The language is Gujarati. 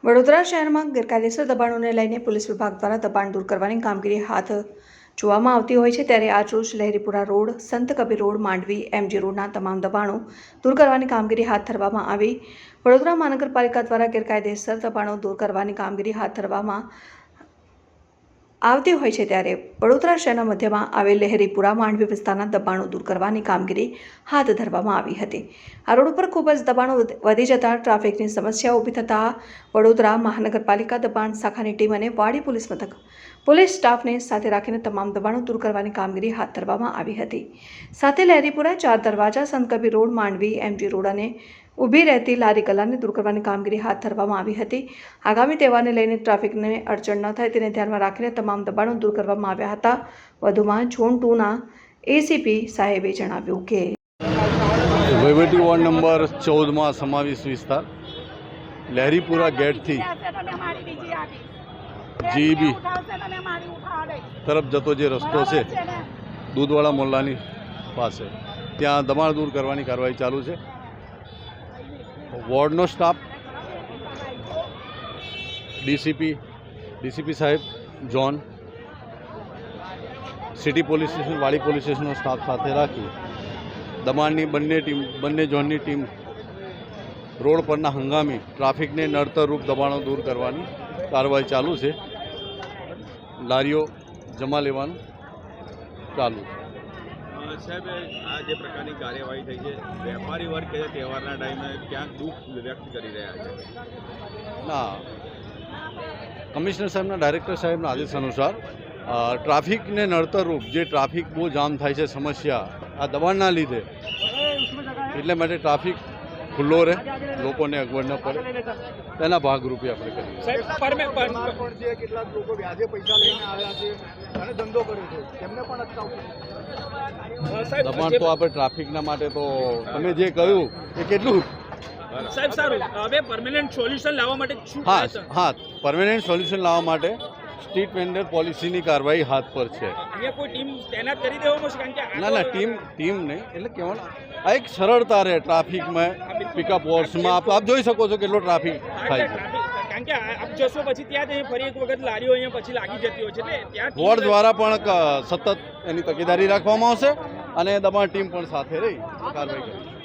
વડોદરા શહેરમાં ગેરકાયદેસર દબાણોને લઈને પોલીસ વિભાગ દ્વારા દબાણ દૂર કરવાની કામગીરી હાથ જોવામાં આવતી હોય છે, ત્યારે આજરોજ લહેરીપુરા રોડ, સંત કબીર રોડ, માંડવી, એમજી રોડના તમામ દબાણો દૂર કરવાની કામગીરી હાથ ધરવામાં આવી। વડોદરા મહાનગરપાલિકા દ્વારા ગેરકાયદેસર દબાણો દૂર કરવાની કામગીરી હાથ ધરવામાં આવતી હોય છે, ત્યારે વડોદરા શહેરના મધ્યમાં આવેલ લહેરીપુરા માંડવી વિસ્તારના દબાણો દૂર કરવાની કામગીરી હાથ ધરવામાં આવી હતી। આ રોડ પર ખૂબ જ દબાણો વધી જતા ટ્રાફિકની સમસ્યા ઊભી થતાં વડોદરા મહાનગરપાલિકા દબાણ શાખાની ટીમ અને વાડી પોલીસ મથક પોલીસ સ્ટાફને સાથે રાખીને તમામ દબાણો દૂર કરવાની કામગીરી હાથ ધરવામાં આવી હતી। સાથે Laheripura, Char Darwaza, Sant Kabir road, Mandvi, MG road અને ઊભી રહેતી લારી ગલ્લાને દૂર કરવાની કામગીરી હાથ ધરવામાં આવી હતી। આગામી તહેવારને લઈને ટ્રાફિકને અડચણ ન થાય તેને ધ્યાનમાં રાખીને તમામ દબાણો દૂર કરવામાં આવ્યા હતા। વધુમાં ઝોન 2ના એસીપી સાહેબે જણાવ્યું કે વહીવટી વોર્ડ નંબર 14માં સમાવેશ વિસ્તાર લહેરીપુરા ગેટથી જીબી તરફ જતો જે રસ્તો છે દૂધવાળા મોલ્લાની પાસે, ત્યાં દબાણ દૂર કરવાની કાર્યવાહી ચાલુ છે। વોર્ડનો સ્ટાફ, ડીસીપી સાહેબ જોન, સિટી પોલીસ સ્ટેશન, વાડી પોલીસ સ્ટેશનનો સ્ટાફ સાથે રાખી દબાણની બંને ઝોનની ટીમ રોડ પરના હંગામી ટ્રાફિકને નડતરરૂપ દબાણો દૂર કરવાની કાર્યવાહી ચાલુ છે। લારીઓ જમા લેવાનું ચાલુ છે। સાહેબ, આ જે પ્રકારની કાર્યવાહી થઈ છે, વેપારી વર્ગ કે તહેવારના ટાઈમે ક્યાંક દુઃખ વ્યક્ત કરી રહ્યા છે? ના, કમિશનર સાહેબના, ડાયરેક્ટર સાહેબના આદેશ અનુસાર ટ્રાફિકને નડતરરૂપ જે ટ્રાફિક બહુ જામ થાય છે સમસ્યા આ દબાણના લીધે, એટલે માટે ટ્રાફિક ખુલ્લો રહે, લોકોને અગવડ ન પડે, તેના ભાગરૂપે આપણે કરીએ। કેટલાક લોકો વ્યાજે પૈસા લઈને આવ્યા છે અને ધંધો કરે છે, તેમને પણ અટકાવવું। દબાણ તો આપણે ટ્રાફિકના માટે તો તમે જે કહ્યું એ કેટલું સાહેબ સારું, હવે પરમેનન્ટ સોલ્યુશન લાવવા માટે શું? હા, પરમેનન્ટ સોલ્યુશન લાવવા માટે સ્ટ્રીટ વેન્ડર પોલિસીની કાર્યવાહી હાથ પર છે। અહીંયા કોઈ ટીમ તૈનાત કરી દેવામાં છે? કારણ કે ના, ટીમ નહીં, એટલે કહેવાનું આ એક સરળતા રહે ટ્રાફિકમાં, પિકઅપ વોર્ડ્સમાં આપ જોઈ શકો છો કેટલો ટ્રાફિક થાય છે। કારણ કે આપ જશો પછી ત્યાં ફરી એક વખત લારીઓ અહીંયા પછી લાગી જતી હોય છે, એટલે ત્યાં વોર્ડ દ્વારા પણ સતત એની તકેદારી રાખવામાં આવશે અને દબાણ ટીમ પણ સાથે રહી કાર્યવાહી કરશે।